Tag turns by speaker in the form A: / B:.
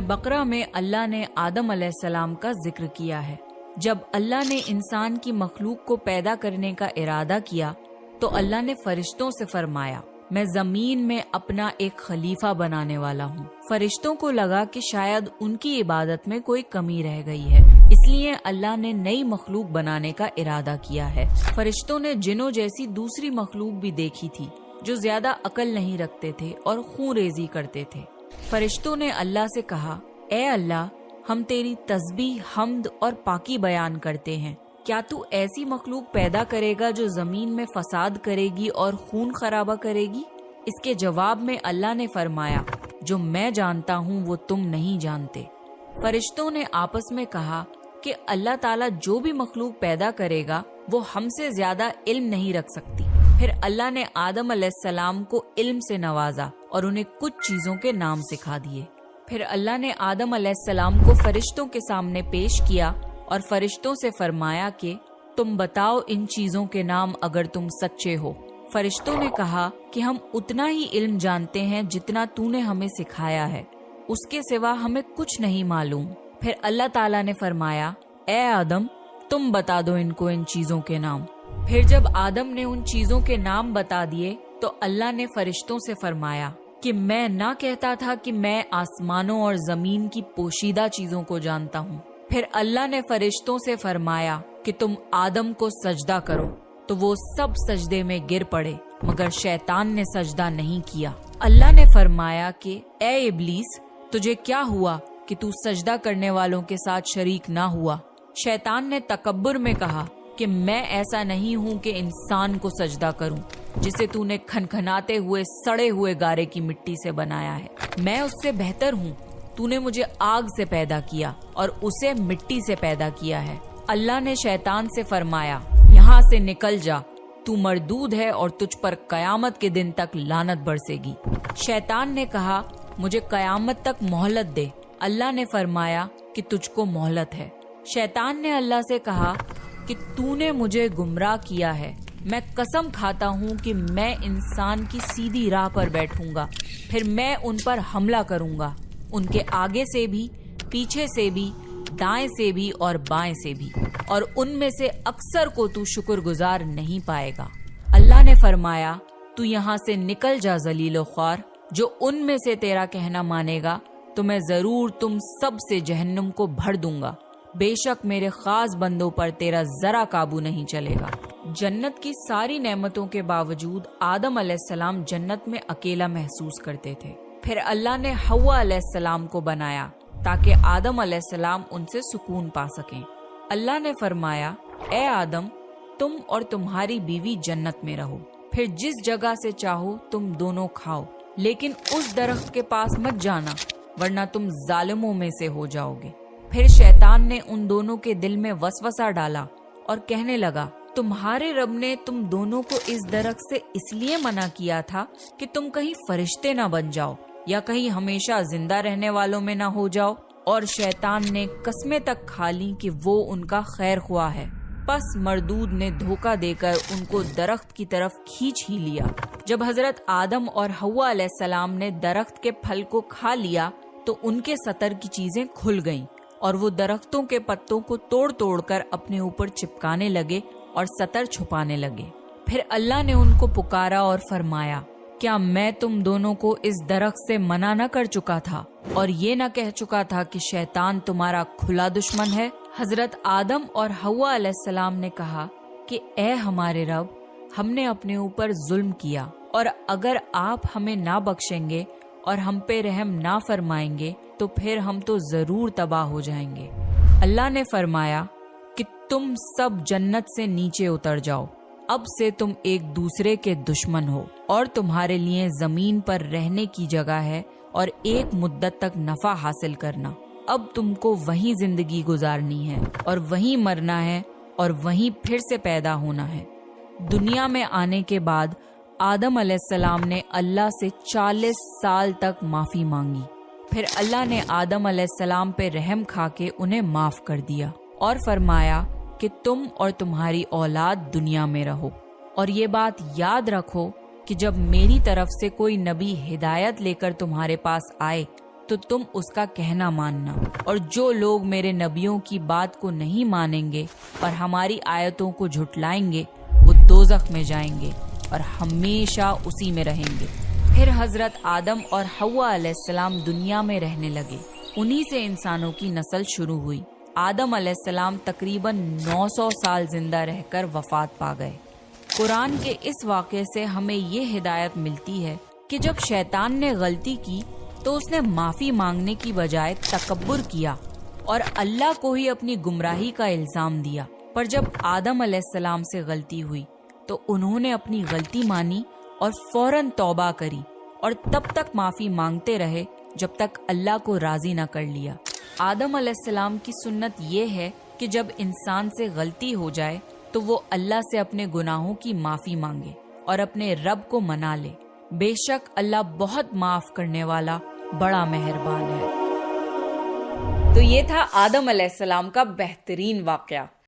A: बकरा में अल्लाह ने आदम अलैहिस्सलाम का जिक्र किया है। जब अल्लाह ने इंसान की मखलूक को पैदा करने का इरादा किया तो अल्लाह ने फरिश्तों से फरमाया, मैं जमीन में अपना एक खलीफा बनाने वाला हूँ। फरिश्तों को लगा कि शायद उनकी इबादत में कोई कमी रह गई है, इसलिए अल्लाह ने नई मखलूक बनाने का इरादा किया है। फरिश्तों ने जिन्नों जैसी दूसरी मखलूक भी देखी थी जो ज्यादा अकल नहीं रखते थे और खून रेजी करते थे। फरिश्तों ने अल्लाह से कहा, ए अल्लाह, हम तेरी तस्बीह, हम्द और पाकी बयान करते हैं। क्या तू ऐसी मखलूक पैदा करेगा जो जमीन में फसाद करेगी और खून खराबा करेगी? इसके जवाब में अल्लाह ने फरमाया, जो मैं जानता हूँ वो तुम नहीं जानते। फरिश्तों ने आपस में कहा कि अल्लाह ताला जो भी मखलूक पैदा करेगा वो हमसे ज्यादा इल्म नहीं रख सकती। फिर अल्लाह ने आदम अलैहिस्सलाम को इल्म से नवाजा और उन्हें कुछ चीजों के नाम सिखा दिए। फिर अल्लाह ने आदम अलैहिस्सलाम को फरिश्तों के सामने पेश किया और फरिश्तों से फरमाया कि तुम बताओ इन चीजों के नाम अगर तुम सच्चे हो। फरिश्तों ने कहा कि हम उतना ही इल्म जानते हैं जितना तूने हमें सिखाया है, उसके सिवा हमें कुछ नहीं मालूम। फिर अल्लाह ताला ने फरमाया, ए आदम, तुम बता दो इनको इन चीजों के नाम। फिर जब आदम ने उन चीजों के नाम बता दिए तो अल्लाह ने फरिश्तों से फरमाया कि मैं ना कहता था कि मैं आसमानों और जमीन की पोशीदा चीजों को जानता हूँ। फिर अल्लाह ने फरिश्तों से फरमाया कि तुम आदम को सजदा करो, तो वो सब सजदे में गिर पड़े मगर शैतान ने सजदा नहीं किया। अल्लाह ने फरमाया कि ए इब्लीस, तुझे क्या हुआ कि तू सजदा करने वालों के साथ शरीक ना हुआ? शैतान ने तकब्बुर में कहा कि मैं ऐसा नहीं हूँ कि इंसान को सजदा करूँ जिसे तूने खनखनाते हुए सड़े हुए गारे की मिट्टी से बनाया है। मैं उससे बेहतर हूँ। तूने मुझे आग से पैदा किया और उसे मिट्टी से पैदा किया है। अल्लाह ने शैतान से फरमाया, यहाँ से निकल जा, तू मरदूद है और तुझ पर कयामत के दिन तक लानत बरसेगी। शैतान ने कहा, मुझे कयामत तक मोहलत दे। अल्लाह ने फरमाया कि तुझको मोहलत है। शैतान ने अल्लाह से कहा कि तूने मुझे गुमराह किया है। मैं कसम खाता हूँ कि मैं इंसान की सीधी राह पर बैठूंगा, फिर मैं उन पर हमला करूंगा, उनके आगे से भी, पीछे से भी, दाएं से भी और बाएं से भी, और उनमें से अक्सर को तू शुक्रगुजार नहीं पाएगा। अल्लाह ने फरमाया, तू यहाँ से निकल जा ज़लील ख्वार। जो उनमें से तेरा कहना मानेगा तो मैं जरूर तुम सब से जहन्नुम को भर दूंगा। बेशक मेरे खास बंदों पर तेरा जरा काबू नहीं चलेगा। जन्नत की सारी नेमतों के बावजूद आदम अलैहिस्सलाम जन्नत में अकेला महसूस करते थे। फिर अल्लाह ने हव्वा अलैहिस्सलाम को बनाया ताकि आदम अलैहिस्सलाम उनसे सुकून पा सकें। अल्लाह ने फरमाया, ए आदम, तुम और तुम्हारी बीवी जन्नत में रहो, फिर जिस जगह से चाहो तुम दोनों खाओ, लेकिन उस दरख्त के पास मत जाना वरना तुम जालिमों में से हो जाओगे। फिर शैतान ने उन दोनों के दिल में वसवसा डाला और कहने लगा, तुम्हारे रब ने तुम दोनों को इस दरख्त से इसलिए मना किया था कि तुम कहीं फरिश्ते ना बन जाओ या कहीं हमेशा जिंदा रहने वालों में ना हो जाओ। और शैतान ने कस्में तक खा ली कि वो उनका खैर ख्वाह है। बस मरदूद ने धोखा देकर उनको दरख्त की तरफ खींच ही लिया। जब हजरत आदम और हव्वा अलैहिस्सलाम ने दरख्त के फल को खा लिया तो उनके सतर की चीजें खुल गईं और वो दरख्तों के पत्तों को तोड़ तोड़ कर अपने ऊपर चिपकाने लगे और सतर छुपाने लगे। फिर अल्लाह ने उनको पुकारा और फरमाया, क्या मैं तुम दोनों को इस दरख्त से मना न कर चुका था और ये न कह चुका था कि शैतान तुम्हारा खुला दुश्मन है? हजरत आदम और हव्वा अलैहिस्सलाम ने कहा कि ए हमारे रब, हमने अपने ऊपर जुल्म किया और अगर आप हमें ना बख्शेंगे और हम पे रहम ना फरमाएंगे तो फिर हम तो जरूर तबाह हो जाएंगे। अल्लाह ने फरमाया कि तुम सब जन्नत से नीचे उतर जाओ, अब से तुम एक दूसरे के दुश्मन हो और तुम्हारे लिए जमीन पर रहने की जगह है और एक मुद्दत तक नफा हासिल करना। अब तुमको वहीं जिंदगी गुजारनी है और वहीं मरना है और वहीं फिर से पैदा होना है। दुनिया में आने के बाद आदम अलैहिस्सलाम ने अल्लाह से 40 साल तक माफी मांगी। फिर अल्लाह ने आदम अलैहिस्सलाम पे रहम खा के उन्हें माफ कर दिया और फरमाया कि तुम और तुम्हारी औलाद दुनिया में रहो और ये बात याद रखो कि जब मेरी तरफ से कोई नबी हिदायत लेकर तुम्हारे पास आए تو تم اس کا کہنا ماننا، اور جو لوگ میرے نبیوں کی بات کو نہیں مانیں گے اور ہماری آیتوں کو جھٹلائیں گے وہ دوزخ میں جائیں گے اور ہمیشہ اسی میں رہیں گے۔ پھر حضرت آدم اور حوا علیہ السلام دنیا میں رہنے لگے، انہی سے انسانوں کی نسل شروع ہوئی۔ آدم علیہ السلام تقریباً 900 سال زندہ رہ کر وفات پا گئے۔ قرآن کے اس واقعے سے ہمیں یہ ہدایت ملتی ہے کہ جب شیطان نے غلطی کی تو اس نے معافی مانگنے کی بجائے تکبر کیا اور اللہ کو ہی اپنی گمراہی کا الزام دیا۔ پر جب آدم علیہ السلام سے غلطی ہوئی تو انہوں نے اپنی غلطی مانی اور فوراً توبہ کری، اور تب تک معافی مانگتے رہے جب تک اللہ کو راضی نہ کر لیا۔ آدم علیہ السلام کی سنت یہ ہے کہ جب انسان سے غلطی ہو جائے تو وہ اللہ سے اپنے گناہوں کی معافی مانگے اور اپنے رب کو منا لے۔ بے شک اللہ بہت معاف کرنے والا، بڑا مہربان ہے۔ تو یہ تھا آدم علیہ السلام کا بہترین واقعہ۔